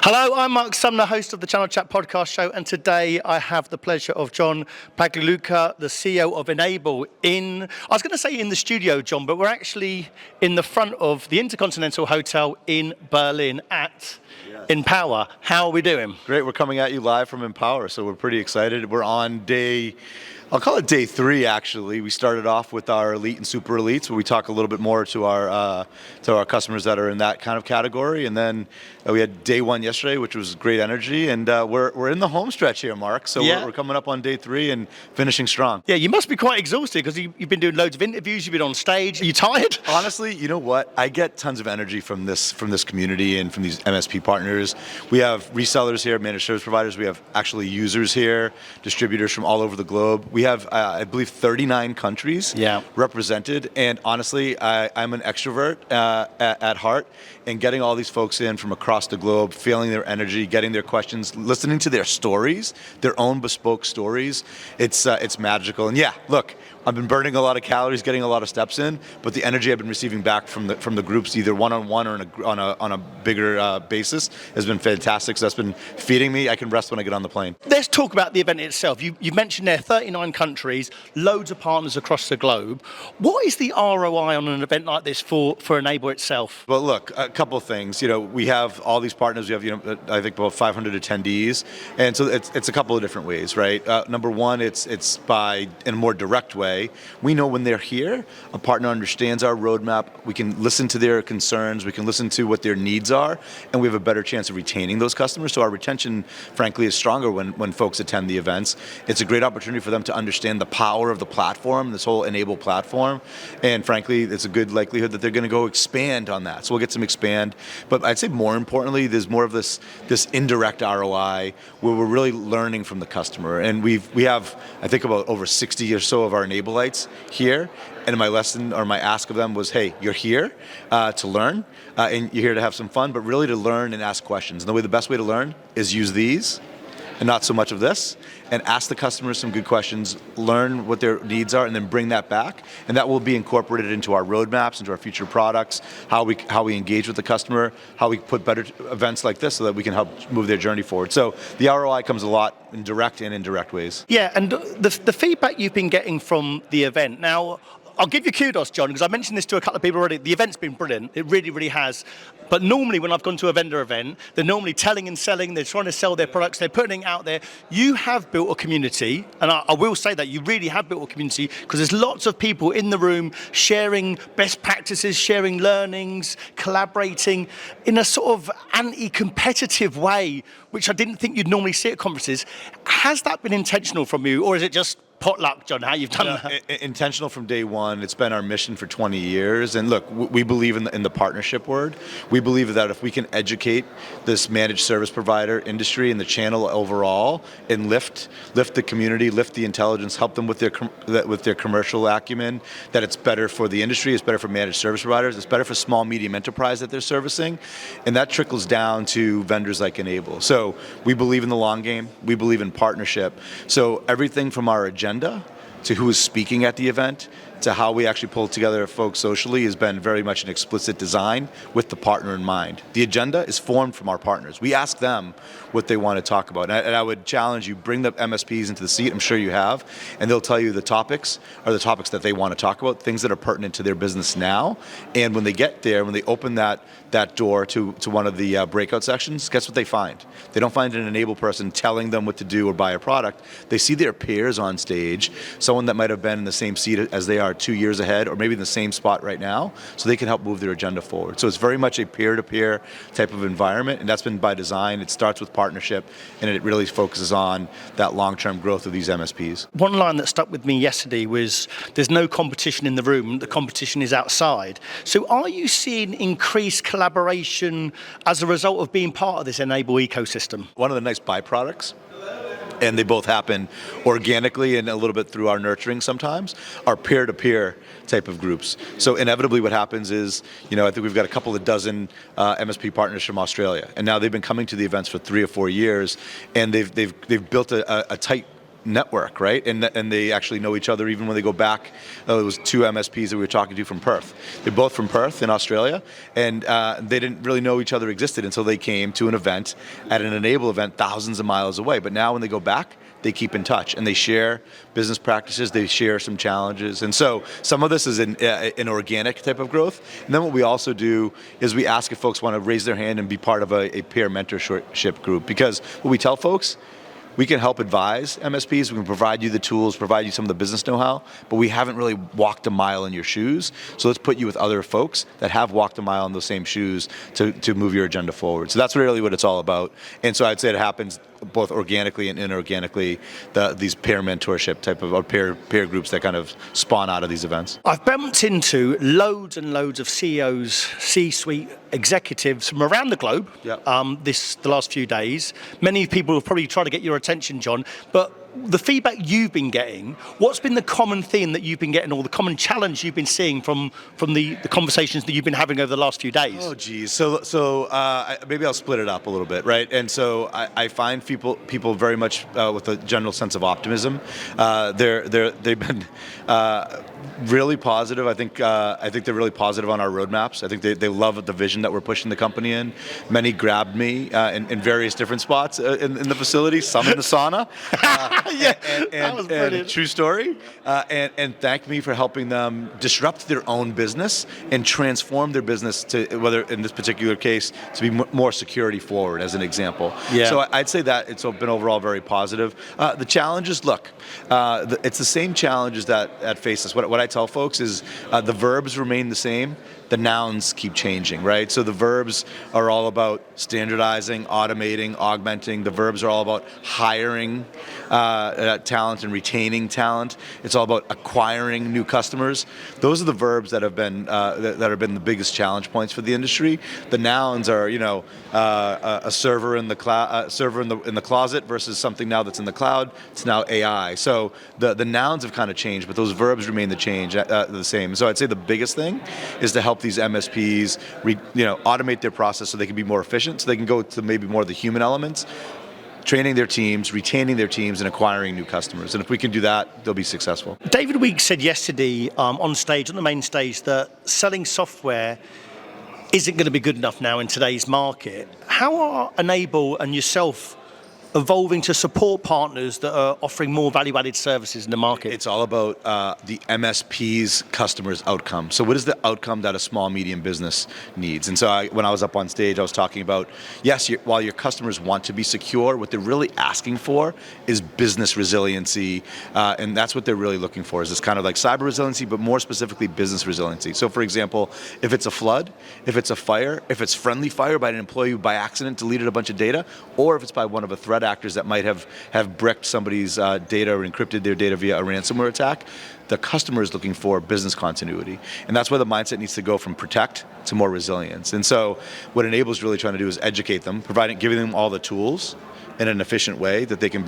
Hello, I'm Marc, Sumner, host of the Channel Chat podcast show, and today I have the pleasure of John Pagliuca, the CEO of Enable, I was going to say in the studio, John, but we're actually in the front of the Intercontinental Hotel in Berlin at Empower. How are we doing? Great, we're coming at you live from Empower, so we're pretty excited. We're on I'll call it day 3 actually. We started off with our elite and super elites, where we talk a little bit more to our customers that are in that kind of category, and then we had day 1 yesterday, which was great energy, and we're in the home stretch here, Mark. So we're coming up on day 3 and finishing strong. Yeah, you must be quite exhausted because you've been doing loads of interviews. You've been on stage. Are you tired? Honestly, you know what? I get tons of energy from this community and from these MSP partners. We have resellers here, managed service providers. We have actually users here, distributors from all over the globe. We have, I believe, 39 countries represented. And honestly, I'm an extrovert at heart. And getting all these folks in from across the globe, feeling their energy, getting their questions, listening to their stories, their own bespoke stories, it's magical. And yeah, look, I've been burning a lot of calories, getting a lot of steps in, but the energy I've been receiving back from the groups, either one-on-one or on a bigger basis, has been fantastic. So that's been feeding me. I can rest when I get on the plane. Let's talk about the event itself. You mentioned there 39 countries, loads of partners across the globe. What is the ROI on an event like this for Enable itself? Well, look, a couple of things. We have all these partners. We have, I think about 500 attendees, and so it's a couple of different ways, right? Number one, it's by in a more direct way. We know when they're here, a partner understands our roadmap. We can listen to their concerns. We can listen to what their needs are, and we have a better chance of retaining those customers. So our retention, frankly, is stronger when folks attend the events. It's a great opportunity for them to understand the power of the platform, this whole Enable platform, and frankly, it's a good likelihood that they're going to go expand on that. So we'll get some expand, but I'd say more importantly, there's more of this indirect ROI where we're really learning from the customer, and we have, I think, about over 60 or so of our Enableites here, and my lesson or my ask of them was, hey, you're here to learn, and you're here to have some fun, but really to learn and ask questions. And the best way to learn is use these and not so much of this, and ask the customers some good questions, learn what their needs are, and then bring that back. And that will be incorporated into our roadmaps, into our future products, how we engage with the customer, how we put better events like this so that we can help move their journey forward. So the ROI comes a lot in direct and indirect ways. Yeah, and the feedback you've been getting from the event. Now, I'll give you kudos, John, because I mentioned this to a couple of people already. The event's been brilliant. It really, really has. But normally when I've gone to a vendor event, they're normally telling and selling. They're trying to sell their products. They're putting it out there. You have built a community, and I will say that you really have built a community, because there's lots of people in the room sharing best practices, sharing learnings, collaborating in a sort of anti-competitive way, which I didn't think you'd normally see at conferences. Has that been intentional from you, or is it just potluck, John, how you've done that? Intentional from day one. It's been our mission for 20 years. And look, we believe in the partnership word. We believe that if we can educate this managed service provider industry and the channel overall, and lift the community, lift the intelligence, help them with their commercial acumen, that it's better for the industry, it's better for managed service providers, it's better for small, medium enterprise that they're servicing. And that trickles down to vendors like Enable. So we believe in the long game. We believe in partnership. So everything from our agenda to who is speaking at the event, to how we actually pull together folks socially, has been very much an explicit design with the partner in mind. The agenda is formed from our partners. We ask them what they want to talk about. And I would challenge you, bring the MSPs into the seat, I'm sure you have, and they'll tell you the topics are the topics that they want to talk about, things that are pertinent to their business now. And when they get there, when they open that door to one of the breakout sections, guess what they find? They don't find an Enable person telling them what to do or buy a product. They see their peers on stage, someone that might have been in the same seat as they are 2 years ahead, or maybe in the same spot right now, so they can help move their agenda forward. So it's very much a peer-to-peer type of environment, and that's been by design. It starts with partnership, and it really focuses on that long-term growth of these MSPs. One line that stuck with me yesterday was, there's no competition in the room, the competition is outside. So are you seeing increased collaboration as a result of being part of this Enable ecosystem? One of the nice byproducts, and they both happen organically and a little bit through our nurturing sometimes, are peer-to-peer type of groups. So inevitably what happens is, I think we've got a couple of dozen MSP partners from Australia, and now they've been coming to the events for 3 or 4 years, and they've built a tight network, right? And they actually know each other even when they go back. It was two MSPs that we were talking to from Perth. They're both from Perth in Australia, and they didn't really know each other existed until they came to an event at an Enable event thousands of miles away. But now when they go back, they keep in touch and they share business practices, they share some challenges. And so some of this is an organic type of growth. And then what we also do is we ask if folks want to raise their hand and be part of a peer mentorship group. Because what we tell folks, we can help advise MSPs, we can provide you the tools, provide you some of the business know-how, but we haven't really walked a mile in your shoes. So let's put you with other folks that have walked a mile in those same shoes to move your agenda forward. So that's really what it's all about. And so I'd say it happens both organically and inorganically, these peer mentorship type of, or peer groups that kind of spawn out of these events. I've bumped into loads and loads of CEOs, C-suite executives from around the globe the last few days. Many people have probably tried to get your attention, John, but the feedback you've been getting, what's been the common theme that you've been getting, or the common challenge you've been seeing from the conversations that you've been having over the last few days? Oh, geez. So maybe I'll split it up a little bit, right? And so I find people very much with a general sense of optimism. They've been really positive. I think they're really positive on our roadmaps. I think they love the vision that we're pushing the company in. Many grabbed me in various different spots in the facility, some in the sauna. That was brilliant. True story. And thanked me for helping them disrupt their own business and transform their business to, whether in this particular case, to be more security forward, as an example. Yeah. So I'd say that it's been overall very positive. The challenges, look, it's the same challenges that face us. What I tell folks is the verbs remain the same. The nouns keep changing, right? So the verbs are all about standardizing, automating, augmenting. The verbs are all about hiring talent and retaining talent. It's all about acquiring new customers. Those are the verbs that have been the biggest challenge points for the industry. The nouns are, a server in the closet versus something now that's in the cloud. It's now AI. So the nouns have kind of changed, but those verbs remain the same. So I'd say the biggest thing is to help these MSPs, automate their process so they can be more efficient, so they can go to maybe more of the human elements, training their teams, retaining their teams, and acquiring new customers. And if we can do that, they'll be successful. David Weeks said yesterday on the main stage, that selling software isn't going to be good enough now in today's market. How are Enable and yourself evolving to support partners that are offering more value-added services in the market? It's all about the MSP's customers' outcome. So what is the outcome that a small, medium business needs? And so when I was up on stage, I was talking about, yes, while your customers want to be secure, what they're really asking for is business resiliency. And that's what they're really looking for, is this kind of like cyber resiliency, but more specifically business resiliency. So for example, if it's a flood, if it's a fire, if it's friendly fire by an employee who by accident deleted a bunch of data, or if it's by one of a threat actors that might have bricked somebody's data or encrypted their data via a ransomware attack, the customer is looking for business continuity. And that's where the mindset needs to go from protect to more resilience. And so what Enable is really trying to do is educate them, giving them all the tools in an efficient way that they can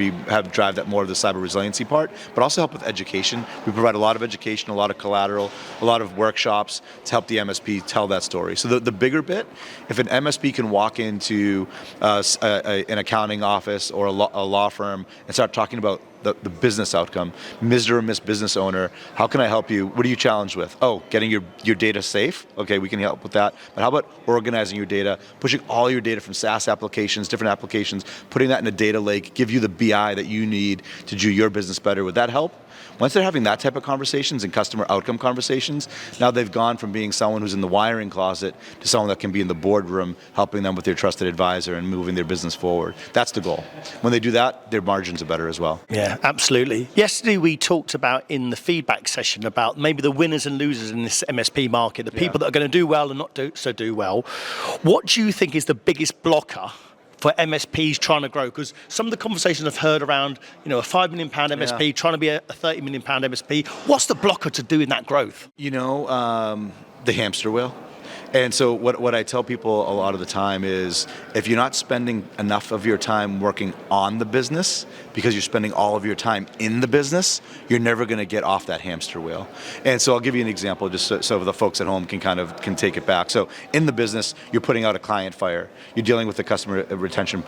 drive that more of the cyber resiliency part, but also help with education. We provide a lot of education, a lot of collateral, a lot of workshops to help the MSP tell that story. So the bigger bit, if an MSP can walk into an accounting office or a law firm and start talking about the business outcome, Mr. or Miss Business Owner, how can I help you? What are you challenged with? Oh, getting your data safe? Okay, we can help with that. But how about organizing your data, pushing all your data from SaaS applications, different applications, putting that in a data lake, give you the BI that you need to do your business better? Would that help? Once they're having that type of conversations and customer outcome conversations, now they've gone from being someone who's in the wiring closet to someone that can be in the boardroom helping them with their trusted advisor and moving their business forward. That's the goal. When they do that, their margins are better as well. Yeah, absolutely. Yesterday we talked about in the feedback session about maybe the winners and losers in this MSP market, the people that are going to do well and not do well. What do you think is the biggest blocker for MSPs trying to grow? Because some of the conversations I've heard around, a £5 million MSP trying to be a £30 million MSP, what's the blocker to doing that growth? The hamster wheel. And so what I tell people a lot of the time is, if you're not spending enough of your time working on the business because you're spending all of your time in the business, you're never going to get off that hamster wheel. And so I'll give you an example just so the folks at home can take it back. So in the business, you're putting out a client fire. You're dealing with the customer retention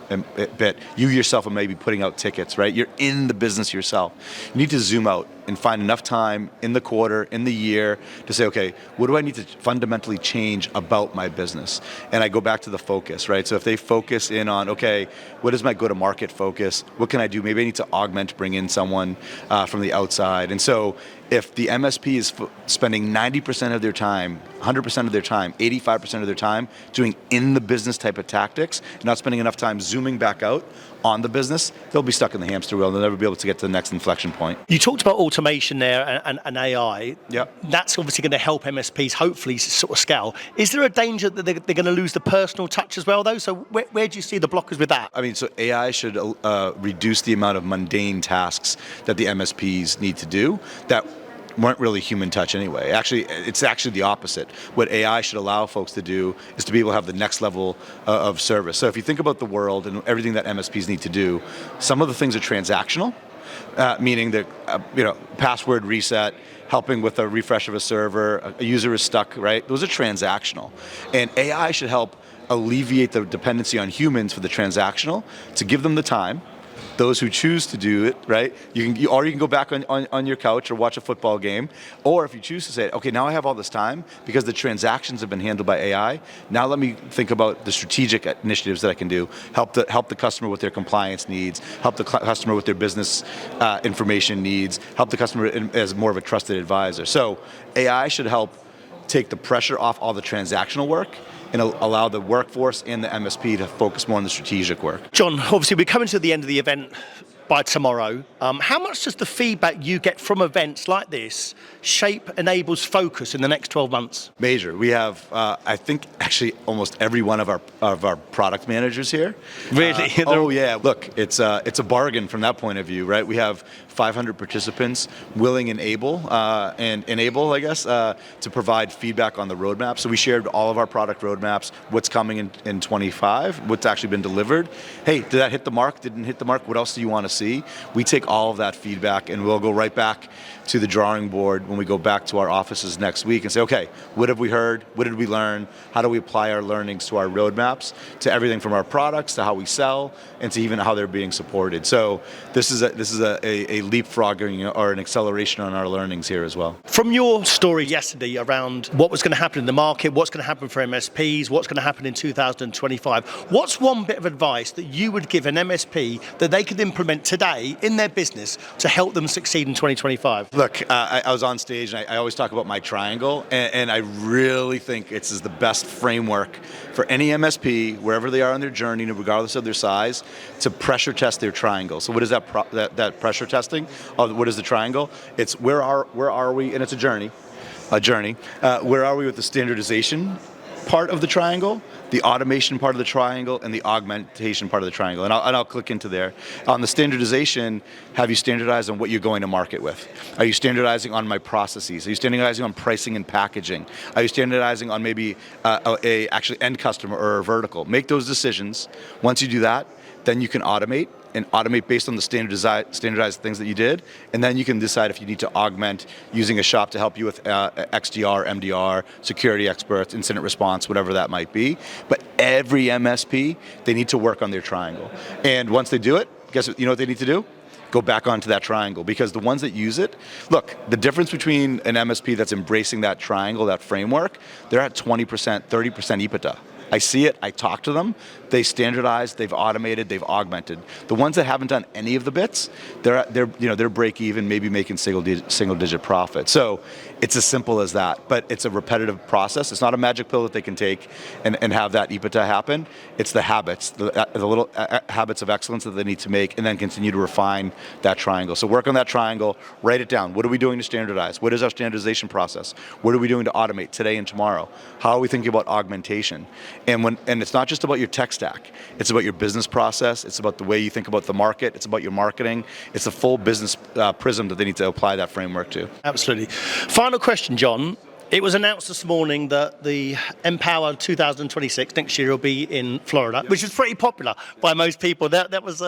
bit. You yourself are maybe putting out tickets, right? You're in the business yourself. You need to zoom out and find enough time in the quarter, in the year, to say, okay, what do I need to fundamentally change about my business? And I go back to the focus, right? So if they focus in on, okay, what is my go-to-market focus? What can I do? Maybe I need to augment, bring in someone from the outside. And so if the MSP is spending 90% of their time, 100% of their time, 85% of their time doing in the business type of tactics, and not spending enough time zooming back out on the business, they'll be stuck in the hamster wheel and they'll never be able to get to the next inflection point. You talked about automation there and AI. Yep. That's obviously going to help MSPs hopefully sort of scale. Is there a danger that they're going to lose the personal touch as well, though? So where do you see the blockers with that? I mean, so AI should reduce the amount of mundane tasks that the MSPs need to do that weren't really human touch anyway. Actually, it's actually the opposite. What AI should allow folks to do is to be able to have the next level of service. So if you think about the world and everything that MSPs need to do, some of the things are transactional, meaning that password reset, helping with a refresh of a server, a user is stuck, right? Those are transactional. And AI should help alleviate the dependency on humans for the transactional, to give them the time. Those who choose to do it, right? You can go back on your couch or watch a football game, or if you choose to say, okay, now I have all this time because the transactions have been handled by AI. Now let me think about the strategic initiatives that I can do. Help the customer with their compliance needs. Help the customer with their business information needs. Help the customer as more of a trusted advisor. So AI should help take the pressure off all the transactional work and allow the workforce and the MSP to focus more on the strategic work. John, obviously we're coming to the end of the event by tomorrow. How much does the feedback you get from events like this shape Enable's focus in the next 12 months? Major. We have, I think, actually almost every one of our product managers here. Really? Oh yeah. Look, it's a bargain from that point of view, right? We have 500 participants willing and able, I guess, to provide feedback on the roadmap. So we shared all of our product roadmaps, what's coming in 25, what's actually been delivered. Hey, did that hit the mark? Didn't hit the mark? What else do you want to see? We take all of that feedback and we'll go right back to the drawing board when we go back to our offices next week and say, okay, what have we heard? What did we learn? How do we apply our learnings to our roadmaps, to everything from our products to how we sell and to even how they're being supported? So this is a leapfrogging or an acceleration on our learnings here as well. From your story yesterday around what was going to happen in the market, what's going to happen for MSPs, what's going to happen in 2025, what's one bit of advice that you would give an MSP that they could implement today in their business to help them succeed in 2025? Look, I was on stage and I always talk about my triangle, and I really think it's the best framework for any MSP, wherever they are on their journey, regardless of their size, to pressure test their triangle. So what is that pressure testing? What is the triangle? It's where are we, and it's a journey. Where are we with the standardization part of the triangle, the automation part of the triangle, and the augmentation part of the triangle. And I'll click into there. On the standardization, have you standardized on what you're going to market with? Are you standardizing on my processes? Are you standardizing on pricing and packaging? Are you standardizing on maybe a actually end customer or a vertical? Make those decisions. Once you do that, then you can automate based on the standardized things that you did, and then you can decide if you need to augment using a shop to help you with XDR, MDR, security experts, incident response, whatever that might be. But every MSP, they need to work on their triangle. And once they do it, guess what, you know what they need to do? Go back onto that triangle, because the ones that use it, look, the difference between an MSP that's embracing that triangle, that framework, they're at 20%, 30% EBITDA. I see it, I talk to them, they standardized, they've automated, they've augmented. The ones that haven't done any of the bits, they're break even, maybe making single digit profit. So it's as simple as that, but it's a repetitive process. It's not a magic pill that they can take and have that EBITDA happen. It's the habits, the little habits of excellence that they need to make, and then continue to refine that triangle. So work on that triangle, write it down. What are we doing to standardize? What is our standardization process? What are we doing to automate today and tomorrow? How are we thinking about augmentation? And it's not just about your tech stack. It's about your business process. It's about the way you think about the market. It's about your marketing. It's a full business prism that they need to apply that framework to. Absolutely. Final question, John. It was announced this morning that the Empower 2026 next year will be in Florida, which is pretty popular by most people. That was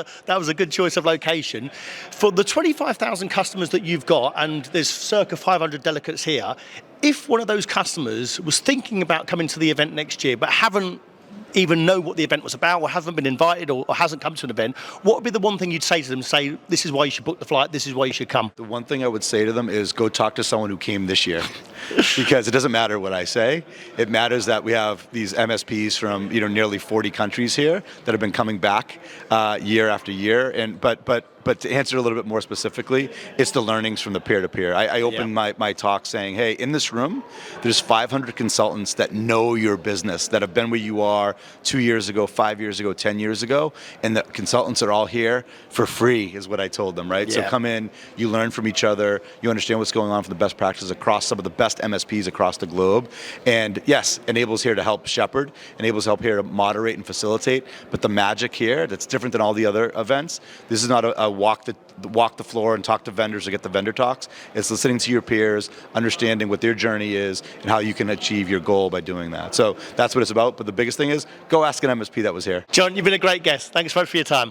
a good choice of location. For the 25,000 customers that you've got, and there's circa 500 delegates here, if one of those customers was thinking about coming to the event next year but haven't even know what the event was about, or hasn't been invited, or hasn't come to an event, what would be the one thing you'd say to them? Say, this is why you should book the flight, this is why you should come. The one thing I would say to them is go talk to someone who came this year, because it doesn't matter what I say. It matters that we have these MSPs from nearly 40 countries here that have been coming back year after year. And but to answer a little bit more specifically, it's the learnings from the peer-to-peer. I opened my talk saying, hey, in this room, there's 500 consultants that know your business, that have been where you are 2 years ago, 5 years ago, 10 years ago, and the consultants are all here for free, is what I told them, right? So come in, you learn from each other, you understand what's going on from the best practices across some of the best MSPs across the globe. And yes, Enable's here to help shepherd, Enable's help here to moderate and facilitate, but the magic here, that's different than all the other events, this is not a walk the floor and talk to vendors or get the vendor talks. It's listening to your peers, understanding what their journey is, and how you can achieve your goal by doing that. So that's what it's about. But the biggest thing is, go ask an MSP that was here. John, you've been a great guest. Thanks so much for your time.